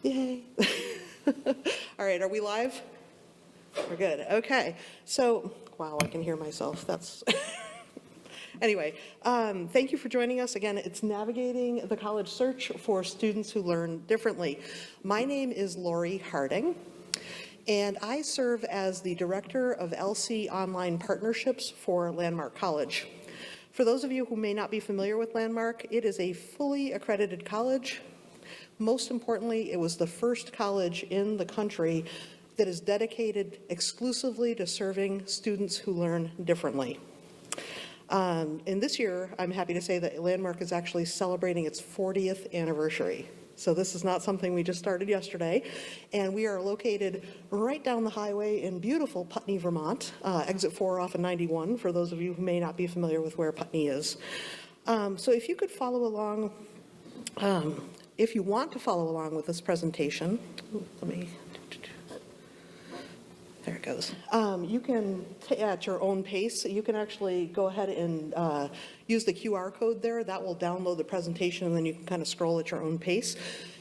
Yay. All right, are we live? We're good. Okay. So, wow, I can hear myself. That's anyway. Thank you for joining us again. It's navigating the college search for students who learn differently. My name is Lori Harding, and I serve as the director of LC Online Partnerships for Landmark College. For those of you who may not be familiar with Landmark, it is a fully accredited college. Most importantly, it was the first college in the country that is dedicated exclusively to serving students who learn differently. And this year, I'm happy to say that Landmark is actually celebrating its 40th anniversary. So this is not something we just started yesterday. And we are located right down the highway in beautiful Putney, Vermont, exit 4 off of 91, for those of you who may not be familiar with where Putney is. So if you could follow along, if you want to follow along with this presentation, there it goes. You can, at your own pace, you can actually go ahead and use the QR code there. That will download the presentation, and then you can kind of scroll at your own pace.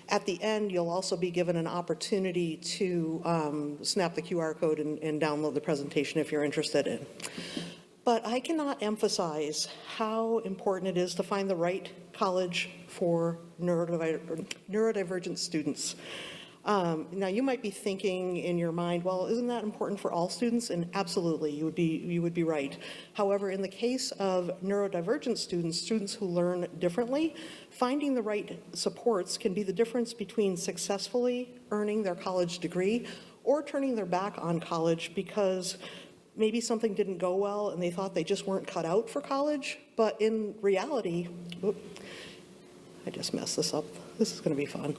At the end, you'll also be given an opportunity to snap the QR code and download the presentation if you're interested in. But I cannot emphasize how important it is to find the right college for neurodivergent students. Now, you might be thinking in your mind, well, isn't that important for all students? And absolutely, you would be right. However, in the case of neurodivergent students, students who learn differently, finding the right supports can be the difference between successfully earning their college degree or turning their back on college because maybe something didn't go well and they thought they just weren't cut out for college. But in reality, I just messed this up. This is going to be fun.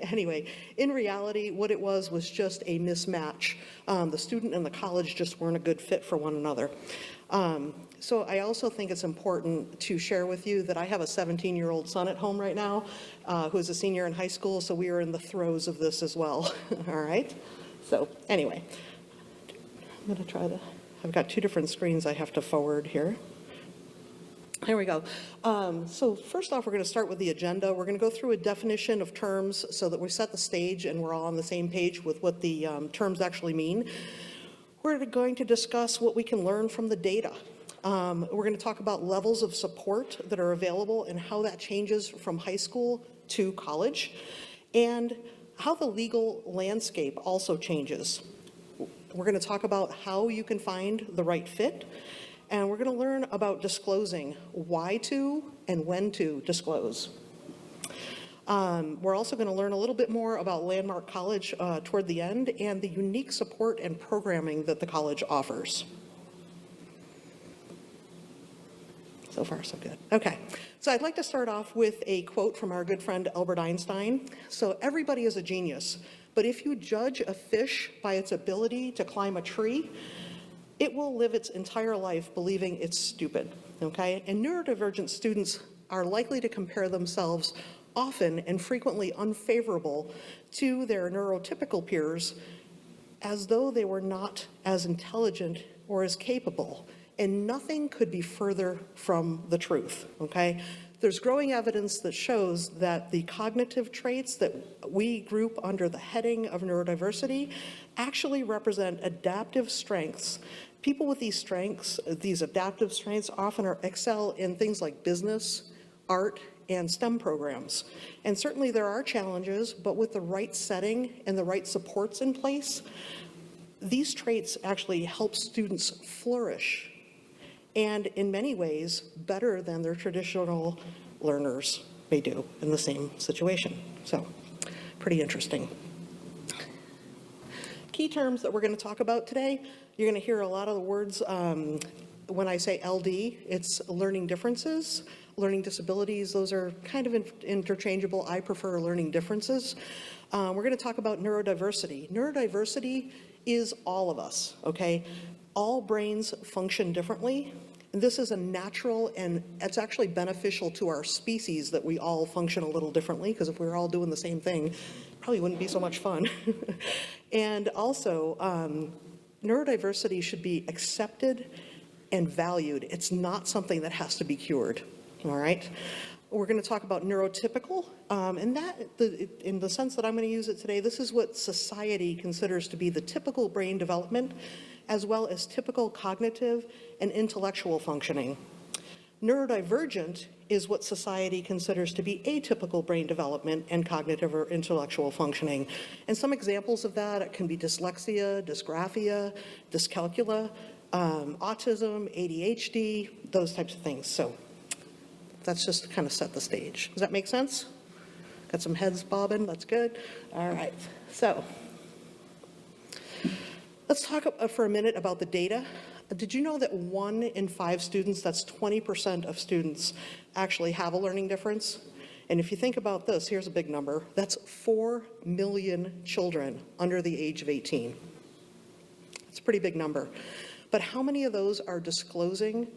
Anyway, in reality, what it was just a mismatch. The student and the college just weren't a good fit for one another. So I also think it's important to share with you that I have a 17-year-old son at home right now who's a senior in high school, so we are in the throes of this as well. All right? So anyway, I'm going to try to, I've got two different screens I have to forward here. There we go. So first off, we're going to start with the agenda. We're going to go through a definition of terms so that we set the stage and we're all on the same page with what the terms actually mean. We're going to discuss what we can learn from the data. We're going to talk about levels of support that are available and how that changes from high school to college, and how the legal landscape also changes. We're going to talk about how you can find the right fit. And we're going to learn about disclosing, why to and when to disclose. We're also going to learn a little bit more about Landmark College toward the end and the unique support and programming that the college offers. So far, so good. Okay, so I'd like to start off with a quote from our good friend Albert Einstein. So everybody is a genius, but if you judge a fish by its ability to climb a tree, it will live its entire life believing it's stupid, okay? And neurodivergent students are likely to compare themselves often and frequently unfavorable to their neurotypical peers as though they were not as intelligent or as capable. And nothing could be further from the truth, okay? There's growing evidence that shows that the cognitive traits that we group under the heading of neurodiversity actually represent adaptive strengths. People with these strengths, these adaptive strengths, often excel in things like business, art, and STEM programs. And certainly there are challenges, but with the right setting and the right supports in place, these traits actually help students flourish, and in many ways, better than their traditional learners may do in the same situation. So, pretty interesting. Key terms that we're going to talk about today, you're going to hear a lot of the words, when I say LD, it's learning differences, learning disabilities, those are kind of interchangeable. I prefer learning differences. We're going to talk about neurodiversity. Neurodiversity is all of us, okay? All brains function differently. And this is a natural, and it's actually beneficial to our species that we all function a little differently, because if we were all doing the same thing, it probably wouldn't be so much fun. And also, neurodiversity should be accepted and valued. It's not something that has to be cured, all right? we're going to talk about neurotypical, and in the sense that I'm going to use it today, this is what society considers to be the typical brain development, as well as typical cognitive and intellectual functioning. Neurodivergent is what society considers to be atypical brain development and cognitive or intellectual functioning. And some examples of that can be dyslexia, dysgraphia, dyscalculia, autism, ADHD, those types of things. So that's just to kind of set the stage. Does that make sense? Got some heads bobbing, that's good. All right, so let's talk for a minute about the data. Did you know that 1 in 5 students, that's 20% of students, actually have a learning difference? And if you think about this, here's a big number. That's 4 million children under the age of 18. It's a pretty big number. But how many of those are disclosing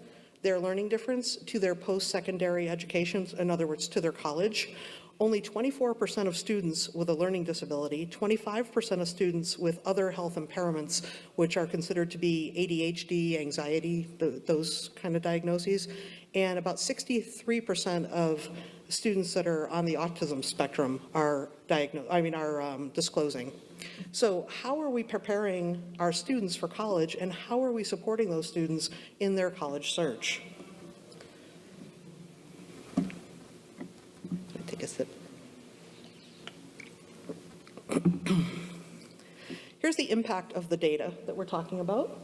their learning difference to their post-secondary education, in other words, to their college? Only 24% of students with a learning disability, 25% of students with other health impairments, which are considered to be ADHD, anxiety, those kind of diagnoses, and about 63% of students that are on the autism spectrum are disclosing. So how are we preparing our students for college, and how are we supporting those students in their college search? Take a sip. Here's the impact of the data that we're talking about.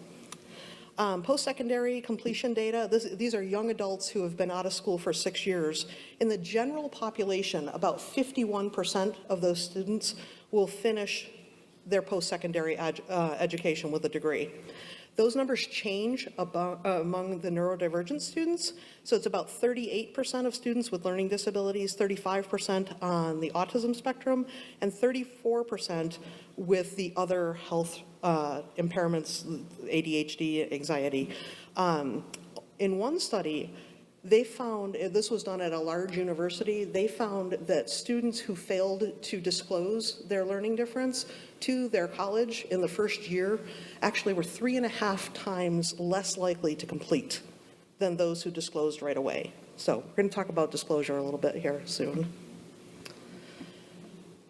Post-secondary completion data, these are young adults who have been out of school for 6 years. In the general population, about 51% of those students will finish their post-secondary education with a degree. Those numbers change among the neurodivergent students. So it's about 38% of students with learning disabilities, 35% on the autism spectrum, and 34% with the other health impairments, ADHD, anxiety. In one study, they found, this was done at a large university, they found that students who failed to disclose their learning difference to their college in the first year actually were 3.5 times less likely to complete than those who disclosed right away. So we're going to talk about disclosure a little bit here soon.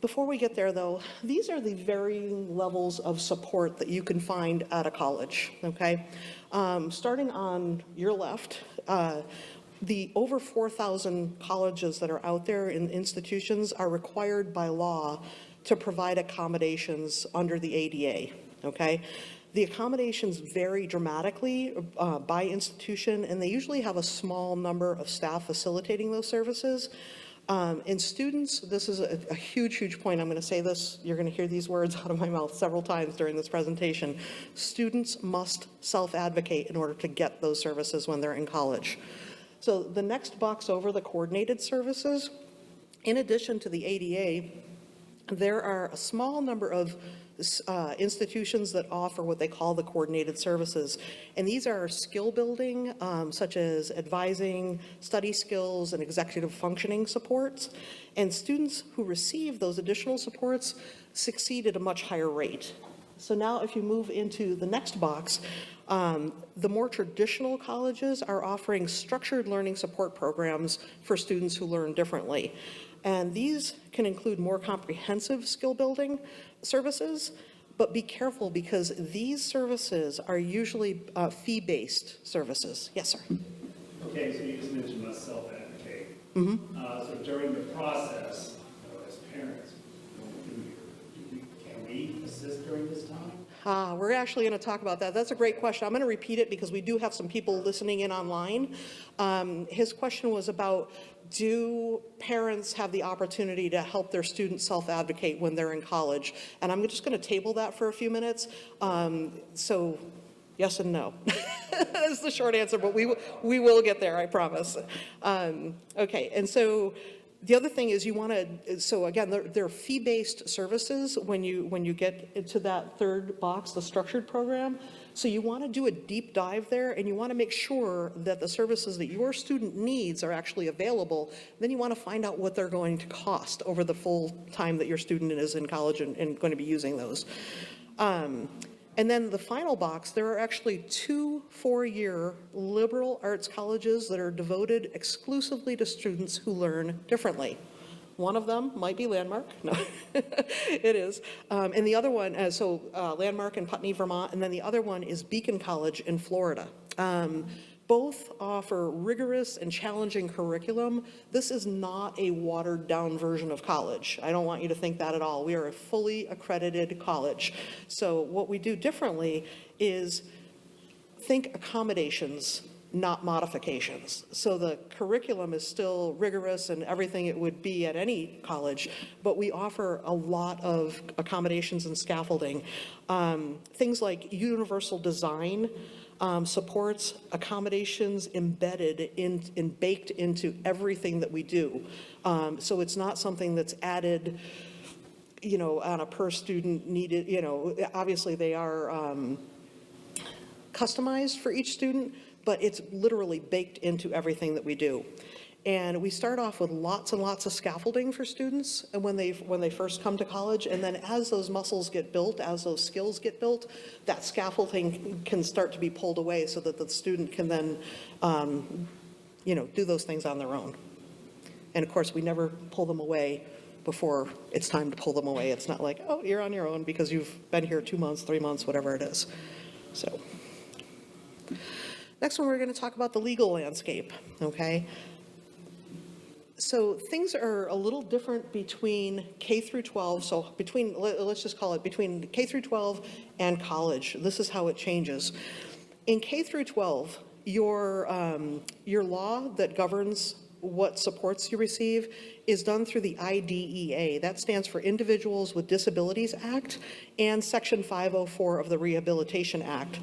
Before we get there, though, these are the varying levels of support that you can find at a college, okay? Starting on your left, the over 4,000 colleges that are out there in institutions are required by law to provide accommodations under the ADA, okay? The accommodations vary dramatically by institution, and they usually have a small number of staff facilitating those services. In students, this is a huge, huge point. I'm going to say this, you're going to hear these words out of my mouth several times during this presentation. Students must self-advocate in order to get those services when they're in college. So the next box over, the coordinated services, in addition to the ADA, there are a small number of institutions that offer what they call the coordinated services. And these are skill building, such as advising, study skills, and executive functioning supports. And students who receive those additional supports succeed at a much higher rate. So now if you move into the next box, the more traditional colleges are offering structured learning support programs for students who learn differently. And these can include more comprehensive skill building services, but be careful because these services are usually fee-based services. Yes, sir. Okay, so you just mentioned about self-advocate. Mm-hmm. So during the process, as parents, can we assist during this time? We're actually going to talk about that. That's a great question. I'm going to repeat it because we do have some people listening in online. His question was about, do parents have the opportunity to help their students self-advocate when they're in college? And I'm just going to table that for a few minutes. So yes and no. That's the short answer, but we will get there, I promise. Okay, and so the other thing is you want to, so again, they're fee-based services when you get into that third box, the structured program. So you want to do a deep dive there, and you want to make sure that the services that your student needs are actually available. Then you want to find out what they're going to cost over the full time that your student is in college and going to be using those. And then the final box, there are actually 2 4-year liberal arts colleges that are devoted exclusively to students who learn differently. One of them might be Landmark. No, it is. And the other one, Landmark in Putney, Vermont, and then the other one is Beacon College in Florida. Both offer rigorous and challenging curriculum. This is not a watered-down version of college. I don't want you to think that at all. We are a fully accredited college. So what we do differently is think accommodations, not modifications. So the curriculum is still rigorous and everything it would be at any college, but we offer a lot of accommodations and scaffolding. Things like universal design supports accommodations embedded in baked into everything that we do. So it's not something that's added, on a per student needed, obviously they are customized for each student, but it's literally baked into everything that we do. And we start off with lots and lots of scaffolding for students and when they first come to college, and then as those muscles get built, as those skills get built, that scaffolding can start to be pulled away so that the student can then do those things on their own. And of course, we never pull them away before it's time to pull them away. It's not like, oh, you're on your own because you've been here 2 months, 3 months, whatever it is. So next one, we're going to talk about the legal landscape, okay? So things are a little different between K through 12, so let's just call it between K through 12 and college. This is how it changes. In K through 12, your law that governs what supports you receive is done through the IDEA. That stands for Individuals with Disabilities Act and Section 504 of the Rehabilitation Act.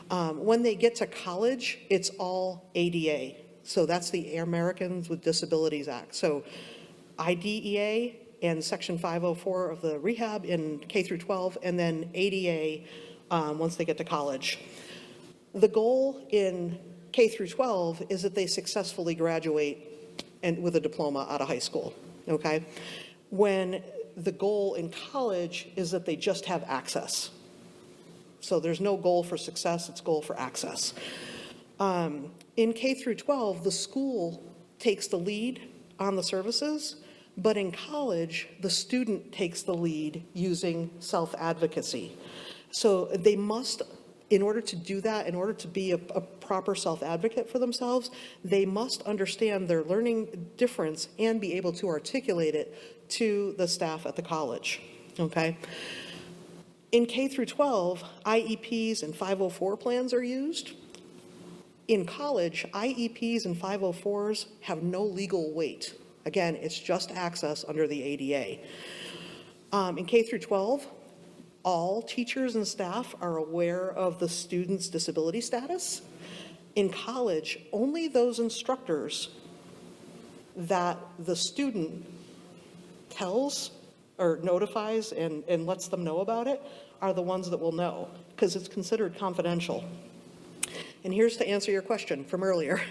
When they get to college, it's all ADA. So that's the Americans with Disabilities Act. So IDEA and Section 504 of the rehab in K through 12, and then ADA once they get to college. The goal in K through 12 is that they successfully graduate and with a diploma out of high school, okay? When the goal in college is that they just have access. So there's no goal for success, it's goal for access. In K through 12, the school takes the lead on the services, but in college, the student takes the lead using self-advocacy. So they must, in order to do that, in order to be a proper self-advocate for themselves, they must understand their learning difference and be able to articulate it to the staff at the college, okay? In K through 12, IEPs and 504 plans are used. In college, IEPs and 504s have no legal weight. Again, it's just access under the ADA. In K through 12, all teachers and staff are aware of the student's disability status. In college, only those instructors that the student tells or notifies and lets them know about it are the ones that will know, because it's considered confidential. And here's to answer your question from earlier.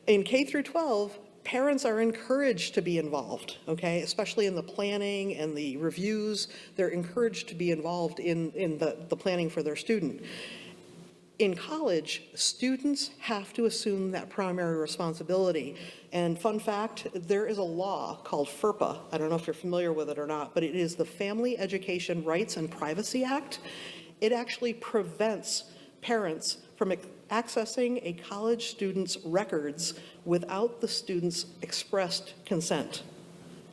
In K through 12, parents are encouraged to be involved, okay? Especially in the planning and the reviews, they're encouraged to be involved in the planning for their student. In college, students have to assume that primary responsibility. And fun fact, there is a law called FERPA. I don't know if you're familiar with it or not, but it is the Family Education Rights and Privacy Act. It actually prevents parents from accessing a college student's records without the student's expressed consent,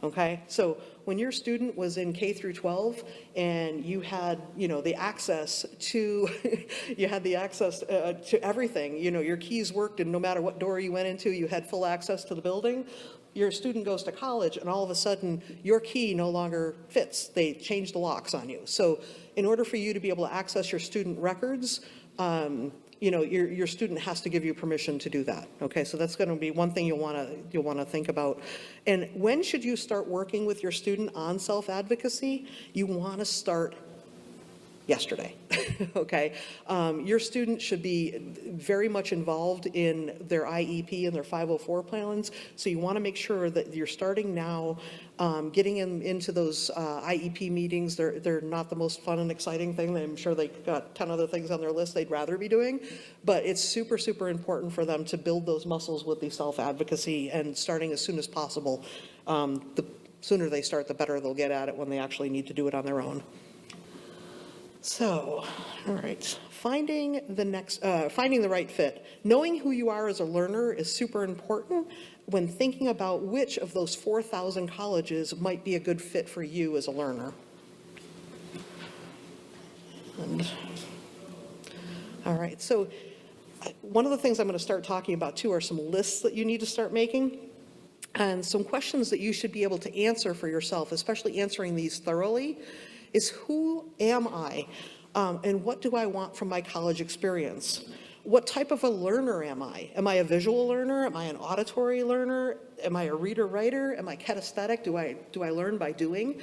okay? So when your student was in K through 12 and you had, the access to, to everything, your keys worked and no matter what door you went into, you had full access to the building. Your student goes to college and all of a sudden your key no longer fits. They change the locks on you. So in order for you to be able to access your student records, your student has to give you permission to do that. Okay, so that's going to be one thing you'll want to think about. And when should you start working with your student on self-advocacy? You want to start, yesterday, okay? Your student should be very much involved in their IEP and their 504 plans, so you want to make sure that you're starting now, getting them into those IEP meetings. They're not the most fun and exciting thing. I'm sure they've got 10 other things on their list they'd rather be doing, but it's super, super important for them to build those muscles with the self-advocacy, and starting as soon as possible. The sooner they start, the better they'll get at it when they actually need to do it on their own. So, all right, finding the right fit. Knowing who you are as a learner is super important when thinking about which of those 4,000 colleges might be a good fit for you as a learner. And, all right, so one of the things I'm going to start talking about too are some lists that you need to start making, and some questions that you should be able to answer for yourself, especially answering these thoroughly, is who am I, and what do I want from my college experience? What type of a learner am I? Am I a visual learner? Am I an auditory learner? Am I a reader-writer? Am I kinesthetic? Do I learn by doing?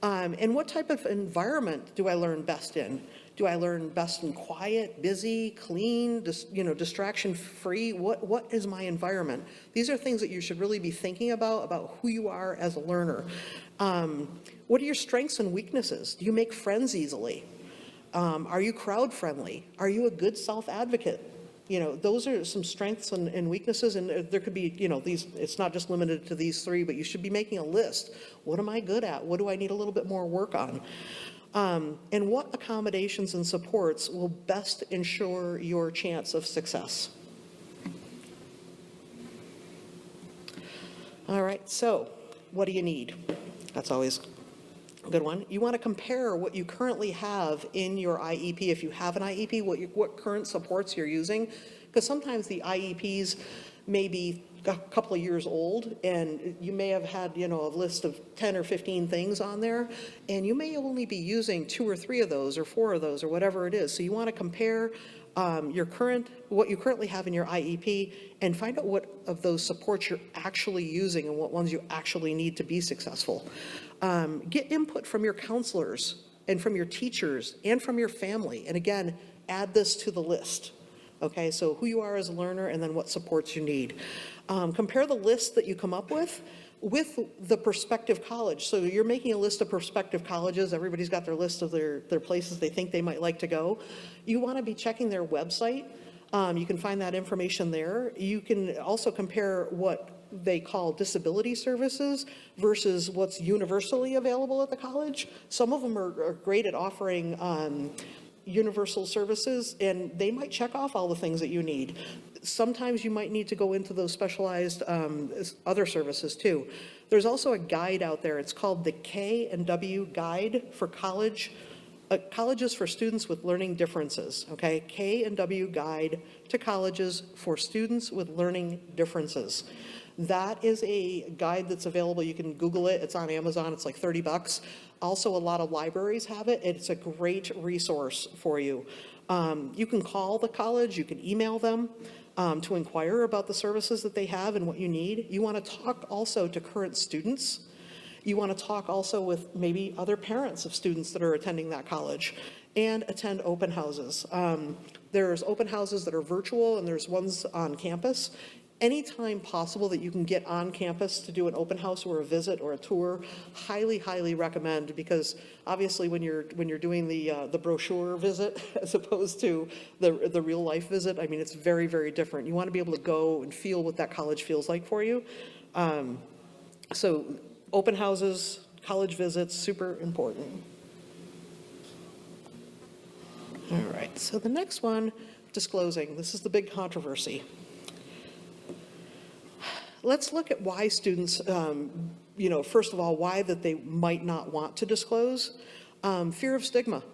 And what type of environment do I learn best in? Do I learn best in quiet, busy, clean, distraction-free? What is my environment? These are things that you should really be thinking about who you are as a learner. What are your strengths and weaknesses? Do you make friends easily? Are you crowd-friendly? Are you a good self-advocate? Those are some strengths and weaknesses, and there could be, these, it's not just limited to these three, but you should be making a list. What am I good at? What do I need a little bit more work on? And what accommodations and supports will best ensure your chance of success? All right, so what do you need? That's always a good one. You want to compare what you currently have in your IEP, if you have an IEP, what current supports you're using, because sometimes the IEPs may be a couple of years old, and you may have had, a list of 10 or 15 things on there, and you may only be using 2 or 3 of those, or 4 of those, or whatever it is. So you want to compare what you currently have in your IEP, and find out what of those supports you're actually using and what ones you actually need to be successful. Get input from your counselors and from your teachers and from your family. And again, add this to the list. Okay, so who you are as a learner, and then what supports you need. Compare the list that you come up with the prospective college. So you're making a list of prospective colleges. Everybody's got their list of their places they think they might like to go. You want to be checking their website. You can find that information there. You can also compare what they call disability services versus what's universally available at the college. Some of them are great at offering universal services, and they might check off all the things that you need. Sometimes you might need to go into those specialized other services too. There's also a guide out there. It's called the K&W Guide for Colleges for Students with Learning Differences. Okay, K&W Guide to Colleges for Students with Learning Differences. That is a guide that's available. You can Google it. It's on Amazon. It's like $30. Also, a lot of libraries have it. It's a great resource for you. You can call the college. You can email them to inquire about the services that they have and what you need. You want to talk also to current students. You want to talk also with maybe other parents of students that are attending that college, and attend open houses. There's open houses that are virtual, and there's ones on campus. Anytime possible that you can get on campus to do an open house or a visit or a tour, highly, highly recommend, because obviously when you're doing the brochure visit as opposed to the real life visit, I mean, it's very, very different. You want to be able to go and feel what that college feels like for you. So open houses, college visits, super important. All right, so the next one, disclosing. This is the big controversy. Let's look at why students, first of all, why that they might not want to disclose. Fear of stigma.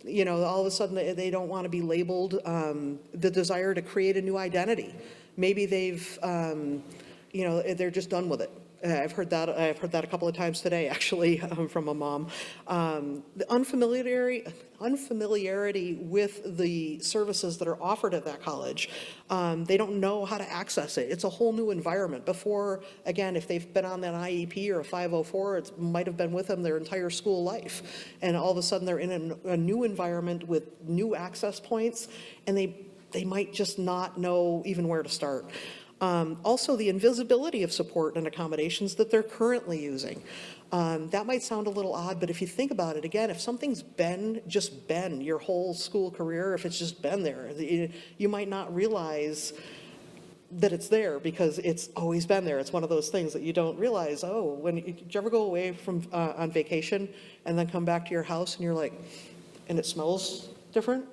All of a sudden they don't want to be labeled, the desire to create a new identity. Maybe they've, they're just done with it. I've heard that a couple of times today, actually, from a mom. The unfamiliarity with the services that are offered at that college. They don't know how to access it. It's a whole new environment. Before, again, if they've been on an IEP or a 504, it might have been with them their entire school life. And all of a sudden they're in a new environment with new access points, and they might just not know even where to start. Also, the invisibility of support and accommodations that they're currently using. That might sound a little odd, but if you think about it, again, if something's just been your whole school career, if it's just been there, you might not realize that it's there because it's always been there. It's one of those things that you don't realize. Oh, did you ever go away from on vacation and then come back to your house and you're like, and it smells different?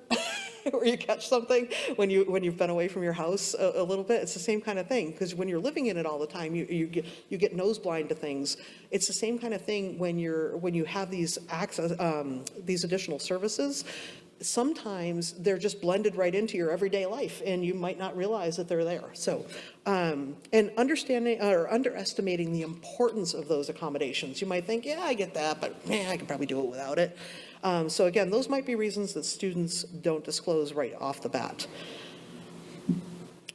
Or you catch something when you've been away from your house a little bit. It's the same kind of thing, because when you're living in it all the time, you get nose blind to things. It's the same kind of thing when you have these access, these additional services. Sometimes they're just blended right into your everyday life, and you might not realize that they're there. So, and understanding or underestimating the importance of those accommodations. You might think, yeah, I get that, but I could probably do it without it. So again, those might be reasons that students don't disclose right off the bat.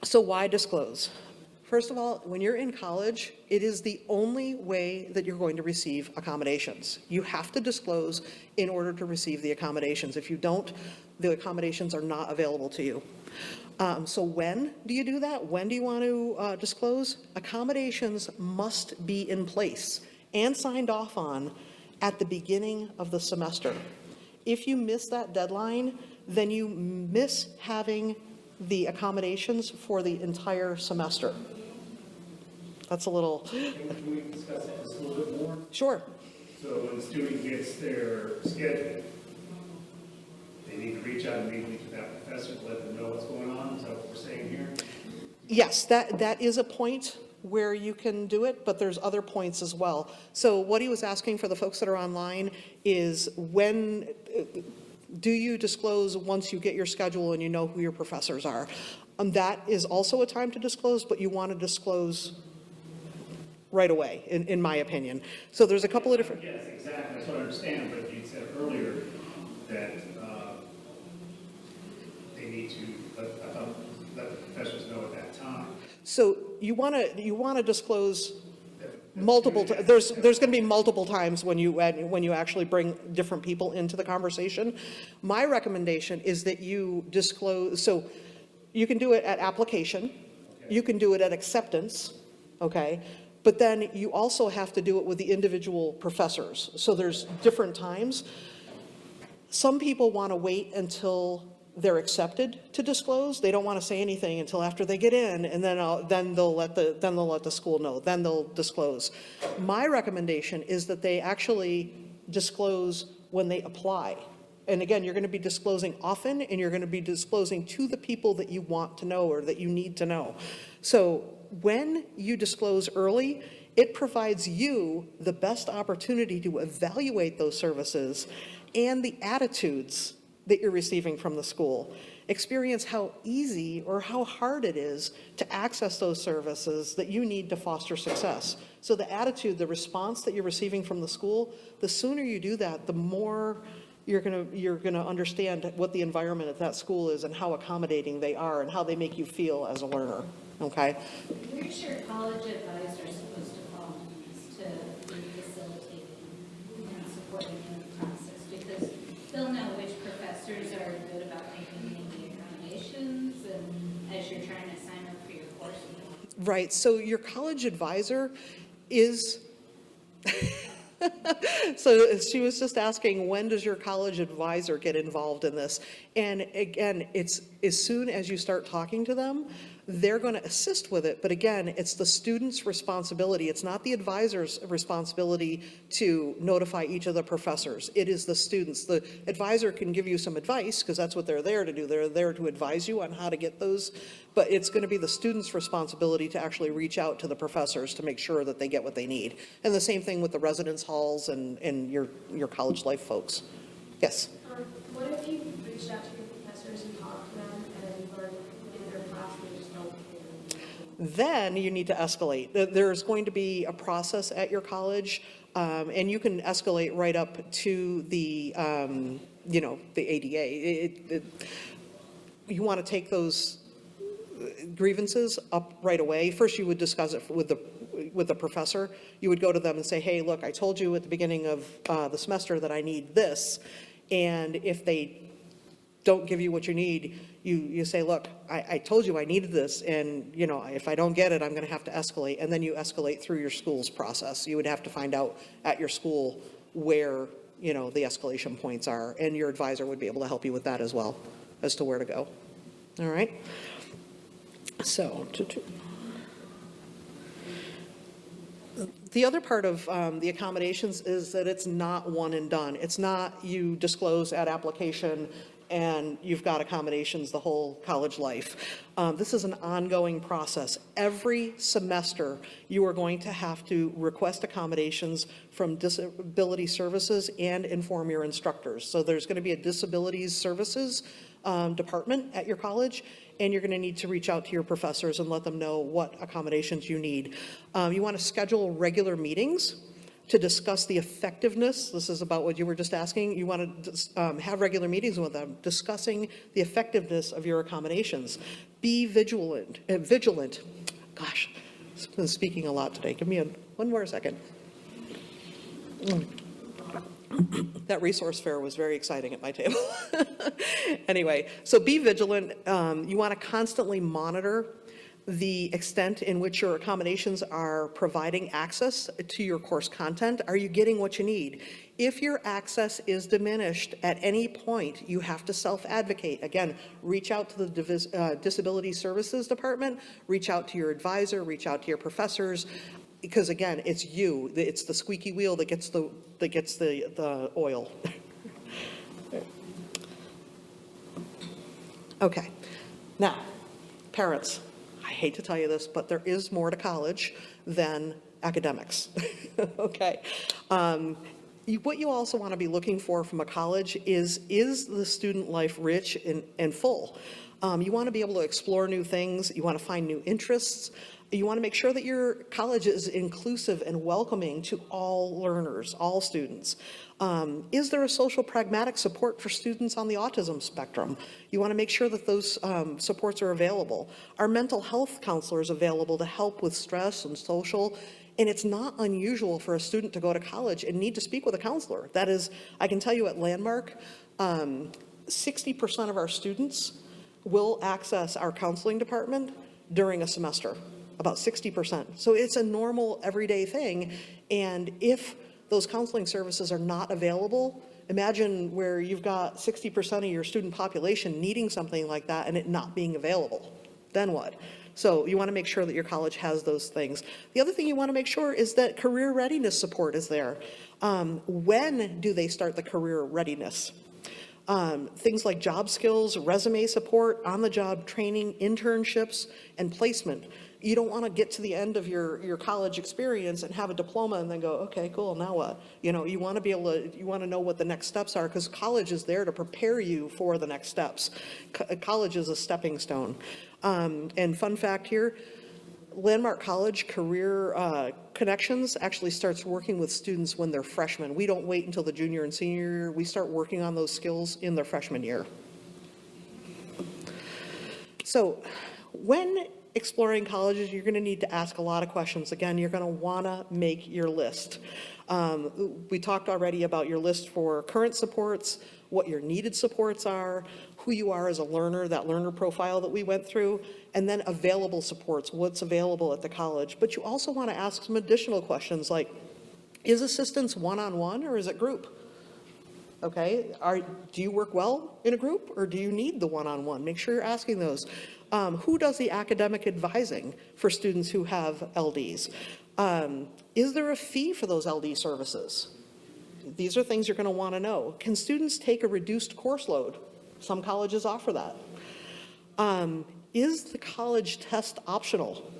So why disclose? First of all, when you're in college, it is the only way that you're going to receive accommodations. You have to disclose in order to receive the accommodations. If you don't, the accommodations are not available to you. So when do you do that? When do you want to disclose? Accommodations must be in place and signed off on at the beginning of the semester. If you miss that deadline, then you miss having the accommodations for the entire semester. That's a little... Can we discuss that just a little bit more? Sure. So when the student gets their schedule, they need to reach out immediately to that professor to let them know what's going on. Is that what we're saying here? Yes, that is a point where you can do it, but there's other points as well. So what he was asking for the folks that are online is, when do you disclose once you get your schedule and you know who your professors are? That is also a time to disclose, but you want to disclose right away, in my opinion. So there's a couple of different... Yes, exactly. That's what I understand. But you said earlier that they need to let the professors know at that time. So you want to disclose multiple. There's going to be multiple times when you actually bring different people into the conversation. My recommendation is that you disclose. So you can do it at application, okay. You can do it at acceptance, okay. But then you also have to do it with the individual professors. So there's different times. Some people want to wait until they're accepted to disclose. They don't want to say anything until after they get in, and then they'll let the school know. Then they'll disclose. My recommendation is that they actually disclose when they apply. And again, you're going to be disclosing often, and you're going to be disclosing to the people that you want to know or that you need to know. So when you disclose early, it provides you the best opportunity to evaluate those services and the attitudes that you're receiving from the school. Experience how easy or how hard it is to access those services that you need to foster success. So the attitude, the response that you're receiving from the school, the sooner you do that, the more you're gonna understand what the environment at that school is and how accommodating they are and how they make you feel as a learner, okay? Where's your college advisor supposed to fall in this to be facilitating and supporting in the process? Because they'll know which professors are good about making the accommodations and as you're trying to sign up for your course. Right, so your college advisor is... So she was just asking, when does your college advisor get involved in this? And again, it's as soon as you start talking to them, they're going to assist with it. But again, it's the student's responsibility. It's not the advisor's responsibility to notify each of the professors. It is the students. The advisor can give you some advice because that's what they're there to do. They're there to advise you on how to get those. But it's going to be the student's responsibility to actually reach out to the professors to make sure that they get what they need. And the same thing with the residence halls and your college life folks. Yes? What if you reached out to your professors and talked to them and learned in their class they just don't care? Then you need to escalate. There's going to be a process at your college, and you can escalate right up to the, the ADA. You want to take those grievances up right away. First, you would discuss it with the professor. You would go to them and say, hey, look, I told you at the beginning of the semester that I need this, and if they don't give you what you need, you say, look, I told you I needed this, and if I don't get it, I'm going to have to escalate. And then you escalate through your school's process. You would have to find out at your school where the escalation points are, and your advisor would be able to help you with that as well, as to where to go. All right. So the other part of the accommodations is that it's not one and done. It's not you disclose at application and you've got accommodations the whole college life. This is an ongoing process. Every semester, you are going to have to request accommodations from disability services and inform your instructors. So there's going to be a disabilities services department at your college, and you're going to need to reach out to your professors and let them know what accommodations you need. You want to schedule regular meetings to discuss the effectiveness. This is about what you were just asking. You want to have regular meetings with them, discussing the effectiveness of your accommodations. Be vigilant. Gosh, I've been speaking a lot today. Give me one more second. That resource fair was very exciting at my table. Anyway, so be vigilant. You want to constantly monitor the extent in which your accommodations are providing access to your course content. Are you getting what you need? If your access is diminished at any point, you have to self-advocate. Again, reach out to the Disability Services Department, reach out to your advisor, reach out to your professors, because again, it's you. It's the squeaky wheel that gets the oil. Okay, now, parents. I hate to tell you this, but there is more to college than academics, okay? What you also want to be looking for from a college is the student life rich and full? You want to be able to explore new things. You want to find new interests. You want to make sure that your college is inclusive and welcoming to all learners, all students. Is there a social pragmatic support for students on the autism spectrum? You want to make sure that those supports are available. Are mental health counselors available to help with stress and social? And it's not unusual for a student to go to college and need to speak with a counselor. That is, I can tell you at Landmark, 60% of our students will access our counseling department during a semester. About 60%. So it's a normal everyday thing. And if those counseling services are not available, imagine where you've got 60% of your student population needing something like that and it not being available. Then what? So you want to make sure that your college has those things. The other thing you want to make sure is that career readiness support is there. When do they start the career readiness? Things like job skills, resume support, on-the-job training, internships, and placement. You don't want to get to the end of your college experience and have a diploma and then go, okay, cool, now what? You want to be able to, you want to know what the next steps are, because college is there to prepare you for the next steps. College is a stepping stone. And fun fact here, Landmark College Career Connections actually starts working with students when they're freshmen. We don't wait until the junior and senior year. We start working on those skills in their freshman year. So when exploring colleges, you're going to need to ask a lot of questions. Again, you're going to want to make your list. We talked already about your list for current supports, what your needed supports are, who you are as a learner, that learner profile that we went through, and then available supports, what's available at the college. But you also want to ask some additional questions like, is assistance one-on-one or is it group? Okay, do you work well in a group or do you need the one-on-one? Make sure you're asking those. Who does the academic advising for students who have LDs? Is there a fee for those LD services? These are things you're going to want to know. Can students take a reduced course load? Some colleges offer that. Is the college test optional?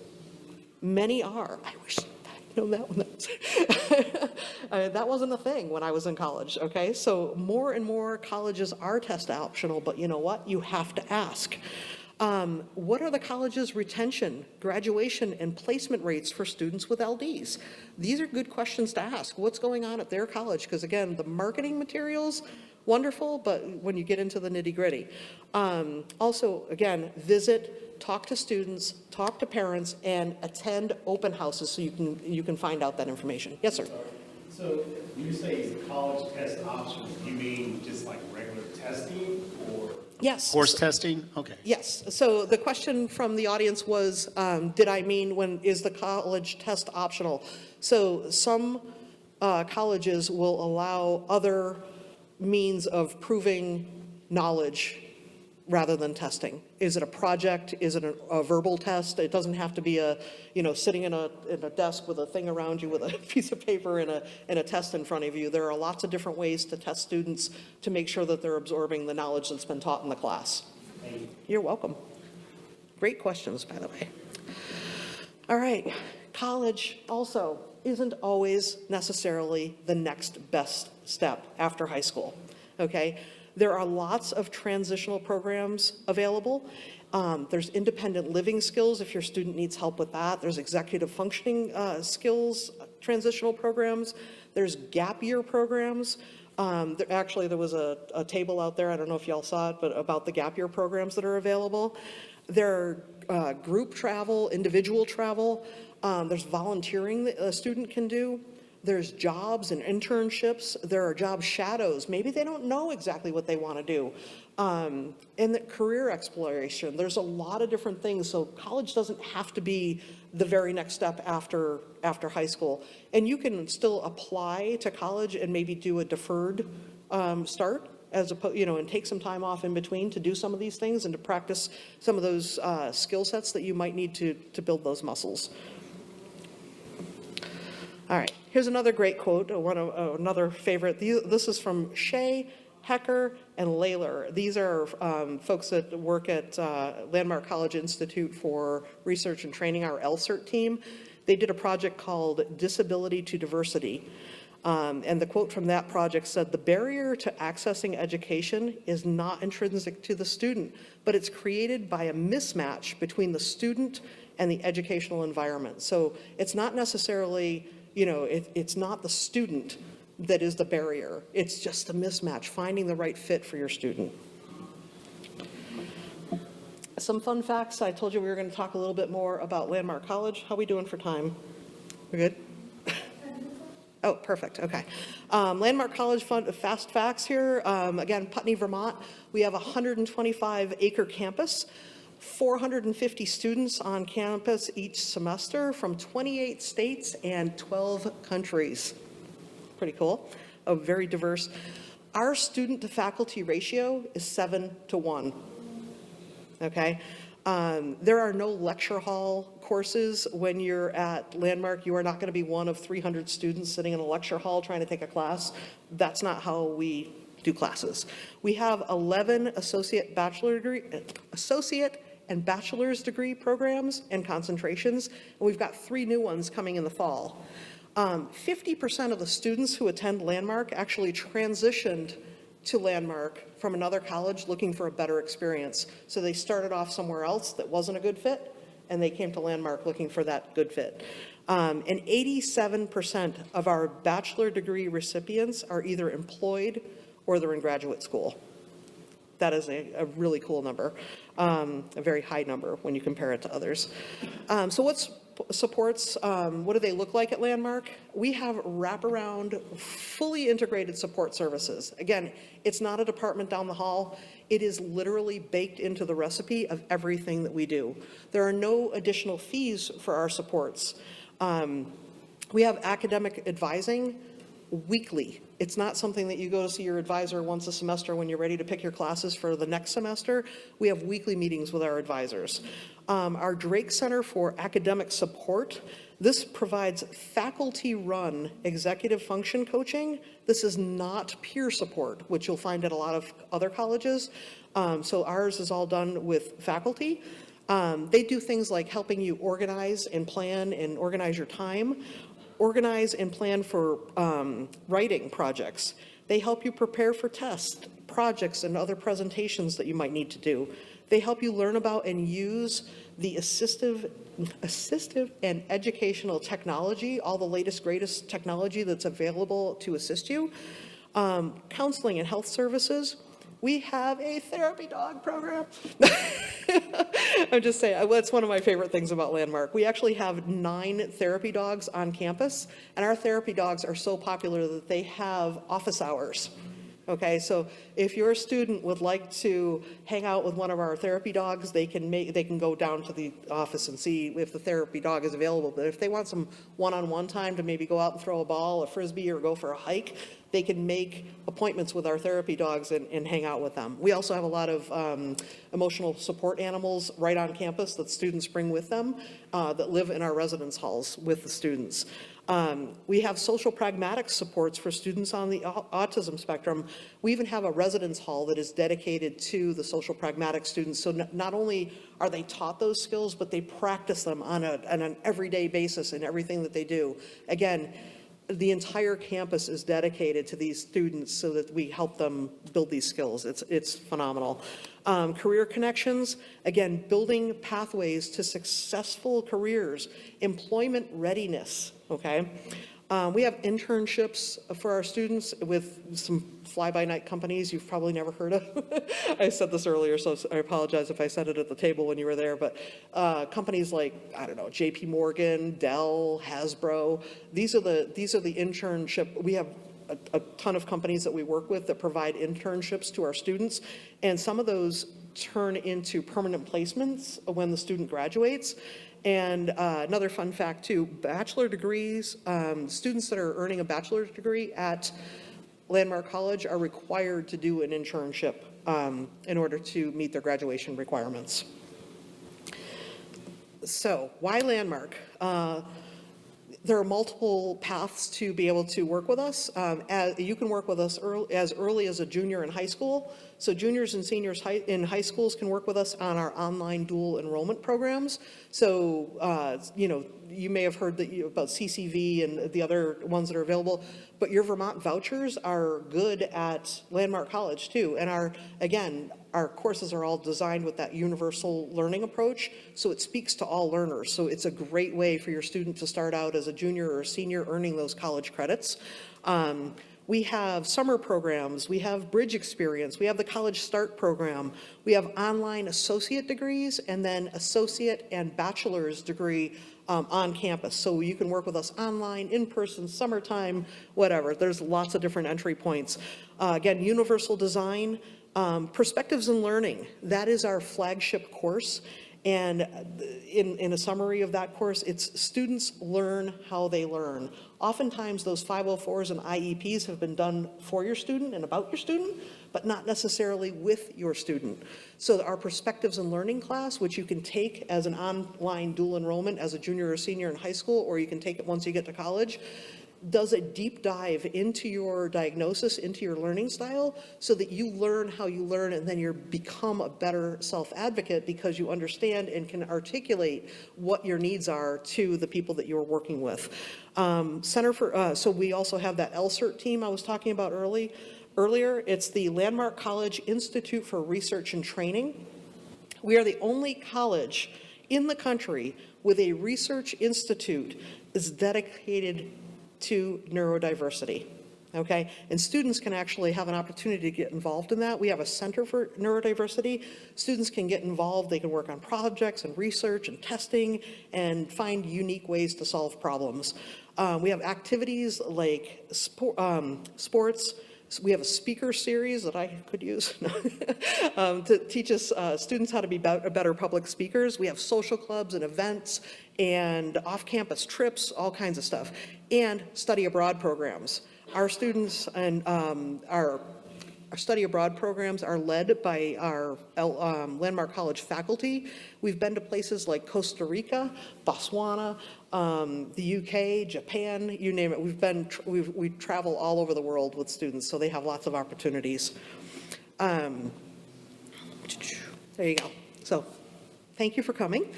Many are. I wish I'd known that one. That wasn't a thing when I was in college, okay? So more and more colleges are test optional, but you know what? You have to ask. What are the college's retention, graduation, and placement rates for students with LDs? These are good questions to ask. What's going on at their college? Because again, the marketing materials, wonderful, but when you get into the nitty-gritty. Also, again, visit, talk to students, talk to parents, and attend open houses so you can find out that information. Yes, sir. So you say college test options, you mean just like regular testing or? Yes. Course testing? Okay. Yes. So the question from the audience was, did I mean is the college test optional? So some colleges will allow other means of proving knowledge rather than testing. Is it a project? Is it a verbal test? It doesn't have to be sitting in a desk with a thing around you with a piece of paper and a test in front of you. There are lots of different ways to test students to make sure that they're absorbing the knowledge that's been taught in the class. Thank you. You're welcome. Great questions, by the way. All right, college also isn't always necessarily the next best step after high school, okay? There are lots of transitional programs available. There's independent living skills if your student needs help with that. There's executive functioning skills, transitional programs. There's gap year programs. Actually, there was a table out there, I don't know if y'all saw it, but about the gap year programs that are available. There are group travel, individual travel. There's volunteering that a student can do. There's jobs and internships. There are job shadows. Maybe they don't know exactly what they want to do. And the career exploration. There's a lot of different things. So college doesn't have to be the very next step after high school. And you can still apply to college and maybe do a deferred start as opposed, and take some time off in between to do some of these things and to practice some of those skill sets that you might need to build those muscles. All right, here's another great quote, another favorite. This is from Shea, Hecker, and Layler. These are folks that work at Landmark College Institute for Research and Training, our LCERT team. They did a project called Disability to Diversity. And the quote from that project said, "The barrier to accessing education is not intrinsic to the student, but it's created by a mismatch between the student and the educational environment." So it's not necessarily, it's not the student that is the barrier. It's just a mismatch, finding the right fit for your student. Some fun facts. I told you we were going to talk a little bit more about Landmark College. How are we doing for time? We're good? Oh, perfect. Okay. Landmark College fast facts here. Again, Putney, Vermont. We have a 125-acre campus. 450 students on campus each semester from 28 states and 12 countries. Pretty cool. Very diverse. Our student to faculty ratio is 7-to-1. Okay. There are no lecture hall courses when you're at Landmark. You are not going to be one of 300 students sitting in a lecture hall trying to take a class. That's not how we do classes. We have 11 associate and bachelor's degree programs and concentrations, and we've got 3 new ones coming in the fall. 50% of the students who attend Landmark actually transitioned to Landmark from another college looking for a better experience. So they started off somewhere else that wasn't a good fit, and they came to Landmark looking for that good fit. And 87% of our bachelor degree recipients are either employed or they're in graduate school. That is a really cool number, a very high number when you compare it to others. So what's supports, what do they look like at Landmark? We have wraparound, fully integrated support services. Again, it's not a department down the hall. It is literally baked into the recipe of everything that we do. There are no additional fees for our supports. We have academic advising weekly. It's not something that you go to see your advisor once a semester when you're ready to pick your classes for the next semester. We have weekly meetings with our advisors. Our Drake Center for Academic Support, this provides faculty-run executive function coaching. This is not peer support, which you'll find at a lot of other colleges. So ours is all done with faculty. They do things like helping you organize and plan and organize your time, organize and plan for writing projects. They help you prepare for tests, projects, and other presentations that you might need to do. They help you learn about and use the assistive and educational technology, all the latest, greatest technology that's available to assist you. Counseling and health services. We have a therapy dog program. I'm just saying, that's one of my favorite things about Landmark. We actually have 9 therapy dogs on campus, and our therapy dogs are so popular that they have office hours. Okay, so if your student would like to hang out with one of our therapy dogs, they can go down to the office and see if the therapy dog is available. But if they want some one-on-one time to maybe go out and throw a ball, a frisbee, or go for a hike, they can make appointments with our therapy dogs and hang out with them. We also have a lot of emotional support animals right on campus that students bring with them that live in our residence halls with the students. We have social pragmatic supports for students on the autism spectrum. We even have a residence hall that is dedicated to the social pragmatic students. So not only are they taught those skills, but they practice them on an everyday basis in everything that they do. Again, the entire campus is dedicated to these students so that we help them build these skills. It's phenomenal. Career connections, again, building pathways to successful careers, employment readiness, okay? We have internships for our students with some fly-by-night companies you've probably never heard of. I said this earlier, so I apologize if I said it at the table when you were there, but companies like, I don't know, JP Morgan, Dell, Hasbro, these are the internship. We have a ton of companies that we work with that provide internships to our students, and some of those turn into permanent placements when the student graduates. And another fun fact too, bachelor degrees, students that are earning a bachelor's degree at Landmark College are required to do an internship in order to meet their graduation requirements. So why Landmark? There are multiple paths to be able to work with us. You can work with us as early as a junior in high school. So juniors and seniors in high schools can work with us on our online dual enrollment programs. So, you may have heard about CCV and the other ones that are available, but your Vermont vouchers are good at Landmark College too. And our courses are all designed with that universal learning approach, so it speaks to all learners. So it's a great way for your student to start out as a junior or a senior earning those college credits. We have summer programs, we have bridge experience, we have the College Start program, we have online associate degrees, and then associate and bachelor's degree on campus. So you can work with us online, in person, summertime, whatever. There's lots of different entry points. Again, universal design, perspectives in learning, that is our flagship course. And in a summary of that course, it's students learn how they learn. Oftentimes those 504s and IEPs have been done for your student and about your student, but not necessarily with your student. So our perspectives in learning class, which you can take as an online dual enrollment as a junior or senior in high school, or you can take it once you get to college, does a deep dive into your diagnosis, into your learning style, so that you learn how you learn, and then you become a better self-advocate because you understand and can articulate what your needs are to the people that you're working with. So we also have that LCERT team I was talking about earlier. It's the Landmark College Institute for Research and Training. We are the only college in the country with a research institute that's dedicated to neurodiversity, okay? And students can actually have an opportunity to get involved in that. We have a Center for Neurodiversity. Students can get involved. They can work on projects and research and testing and find unique ways to solve problems. We have activities like sports. So we have a speaker series that I could use to teach us students how to be better public speakers. We have social clubs and events and off-campus trips, all kinds of stuff, and study abroad programs. Our students and our study abroad programs are led by our Landmark College faculty. We've been to places like Costa Rica, Botswana, the UK, Japan, you name it. We travel all over the world with students, so they have lots of opportunities. There you go. So thank you for coming.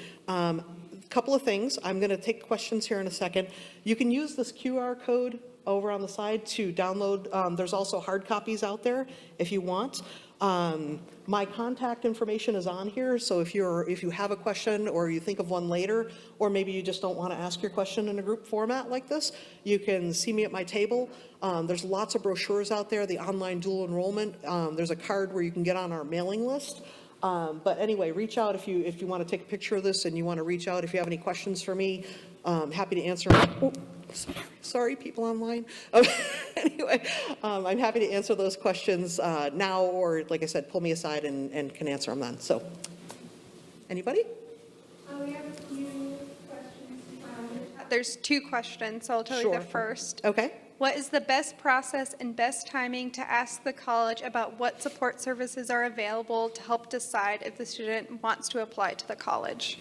Couple of things. I'm going to take questions here in a second. You can use this QR code over on the side to download. There's also hard copies out there if you want. My contact information is on here, so if you have a question or you think of one later, or maybe you just don't want to ask your question in a group format like this, you can see me at my table. There's lots of brochures out there, the online dual enrollment. There's a card where you can get on our mailing list. But anyway, reach out if you want to take a picture of this and you want to reach out if you have any questions for me. Happy to answer. Oh, sorry, people online. Anyway, I'm happy to answer those questions now, or like I said, pull me aside and can answer them then. So, anybody? We have a few questions. There's 2 questions, so I'll tell you the first. Okay. What is the best process and best timing to ask the college about what support services are available to help decide if the student wants to apply to the college?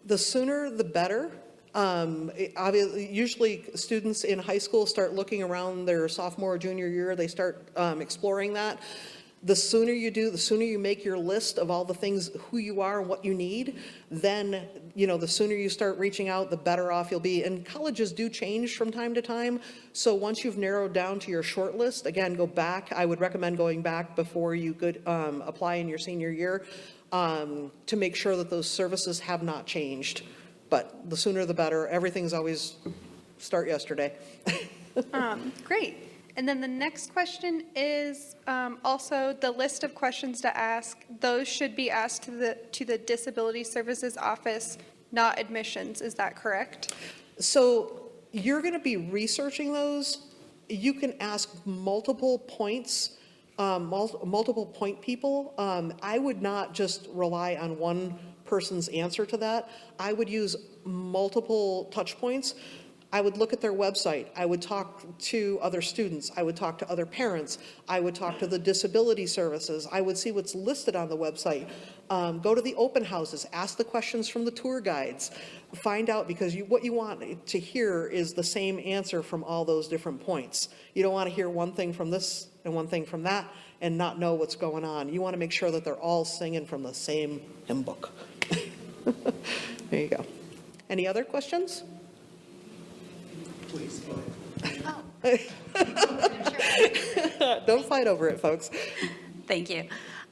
The sooner the better. Usually students in high school start looking around their sophomore or junior year, they start exploring that. The sooner you do, the sooner you make your list of all the things, who you are and what you need, then, the sooner you start reaching out, the better off you'll be. And colleges do change from time to time. So once you've narrowed down to your short list, again, go back. I would recommend going back before you could apply in your senior year to make sure that those services have not changed. But the sooner the better. Everything's always start yesterday. Great. And then the next question is also the list of questions to ask. Those should be asked to the Disability Services Office, not admissions. Is that correct? So you're going to be researching those. You can ask multiple points, multiple point people. I would not just rely on one person's answer to that. I would use multiple touch points. I would look at their website. I would talk to other students. I would talk to other parents. I would talk to the disability services. I would see what's listed on the website. Go to the open houses. Ask the questions from the tour guides. Find out, because what you want to hear is the same answer from all those different points. You don't want to hear one thing from this and one thing from that and not know what's going on. You want to make sure that they're all singing from the same hymn book. There you go. Any other questions? Please, go ahead. Don't fight over it, folks. Thank you.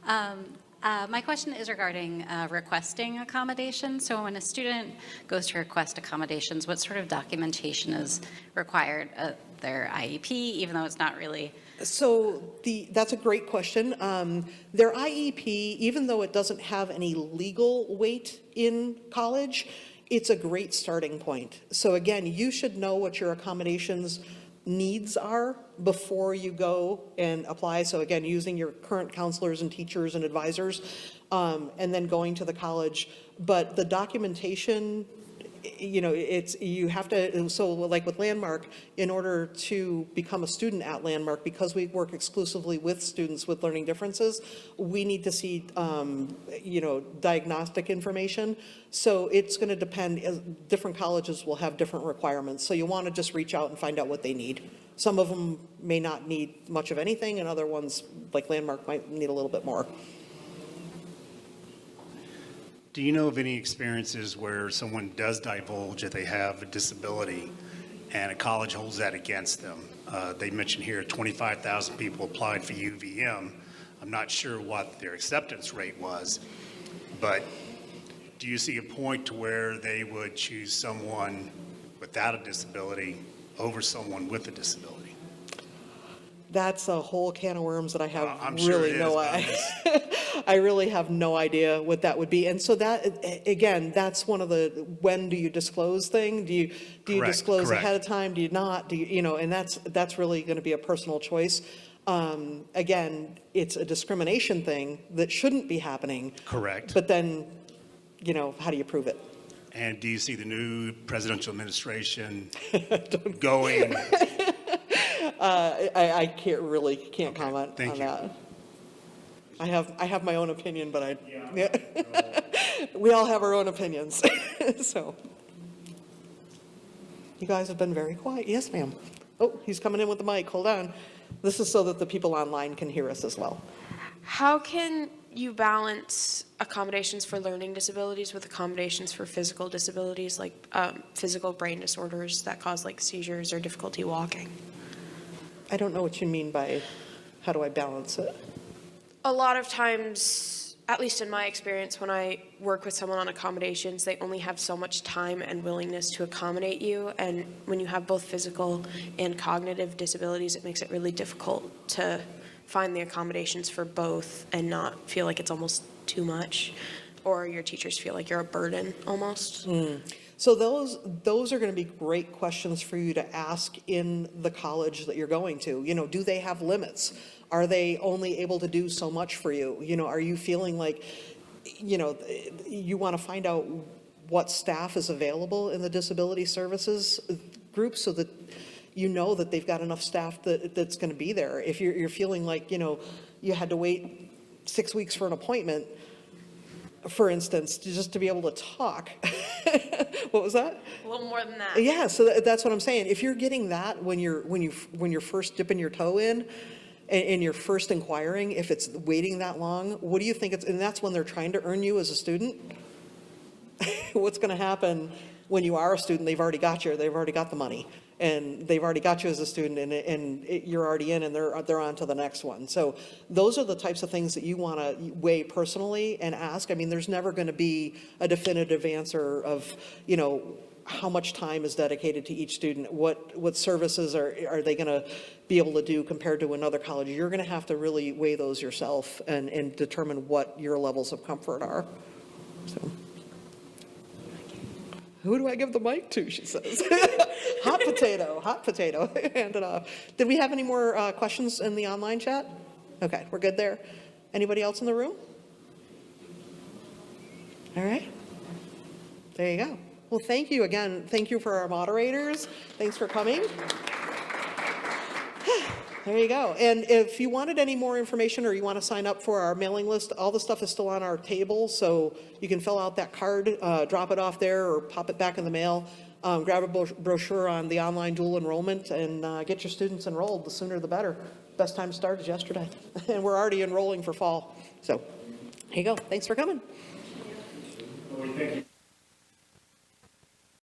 My question is regarding requesting accommodations. So when a student goes to request accommodations, what sort of documentation is required? Their IEP, even though it's not really. So that's a great question. Their IEP, even though it doesn't have any legal weight in college, it's a great starting point. So again, you should know what your accommodations needs are before you go and apply. So again, using your current counselors and teachers and advisors, and then going to the college. But the documentation, you have to, so like with Landmark, in order to become a student at Landmark, because we work exclusively with students with learning differences, we need to see, diagnostic information. So it's going to depend, different colleges will have different requirements. So you want to just reach out and find out what they need. Some of them may not need much of anything, and other ones, like Landmark, might need a little bit more. Do you know of any experiences where someone does divulge that they have a disability and a college holds that against them? They mentioned here 25,000 people applied for UVM. I'm not sure what their acceptance rate was, but do you see a point to where they would choose someone without a disability over someone with a disability? That's a whole can of worms that I have I'm sure really it no is, I really have no idea what that would be. And so that, again, that's one of the when do you disclose thing. Do you Correct, disclose correct. ahead of time? Do you not? Do you, and that's really going to be a personal choice. Again, it's a discrimination thing that shouldn't be happening. Correct. But then, how do you prove it? And do you see the new presidential administration going? I can't comment thank on you. that. I have my own opinion, but we all have our own opinions. So you guys have been very quiet. Yes, ma'am. Oh, he's coming in with the mic. Hold on. This is so that the people online can hear us as well. How can you balance accommodations for learning disabilities with accommodations for physical disabilities, like physical brain disorders that cause like seizures or difficulty walking? I don't know what you mean by, how do I balance it? A lot of times, at least in my experience, when I work with someone on accommodations, they only have so much time and willingness to accommodate you. And when you have both physical and cognitive disabilities, it makes it really difficult to find the accommodations for both and not feel like it's almost too much, or your teachers feel like you're a burden almost. So those are going to be great questions for you to ask in the college that you're going to. You know, do they have limits? Are they only able to do so much for you? You know, are you feeling like, you know, you want to find out what staff is available in the disability services group so that you know that they've got enough staff that's going to be there. If you're feeling like, you know, you had to wait 6 weeks for an appointment, for instance, just to be able to talk. What was that? A little more than that. Yeah, so that's what I'm saying. If you're getting that when you're first dipping your toe in and you're first inquiring, if it's waiting that long, what do you think and that's when they're trying to earn you as a student? What's going to happen when you are a student? They've already got you. They've already got the money. And they've already got you as a student, and you're already in, and they're on to the next one. So those are the types of things that you want to weigh personally and ask. I mean, there's never going to be a definitive answer of, you know, how much time is dedicated to each student, what services are they going to be able to do compared to another college. You're going to have to really weigh those yourself and determine what your levels of comfort are. So. Who do I give the mic to, she says. Hot potato, hand it off. Did we have any more questions in the online chat? Okay, we're good there. Anybody else in the room? All right. There you go. Well, thank you again. Thank you for our moderators. Thanks for coming. There you go. And if you wanted any more information or you want to sign up for our mailing list, all the stuff is still on our table, so you can fill out that card, drop it off there, or pop it back in the mail. Grab a brochure on the online dual enrollment and get your students enrolled. The sooner the better. Best time to start is yesterday. And we're already enrolling for fall. So there you go. Thanks for coming. Well, we thank you.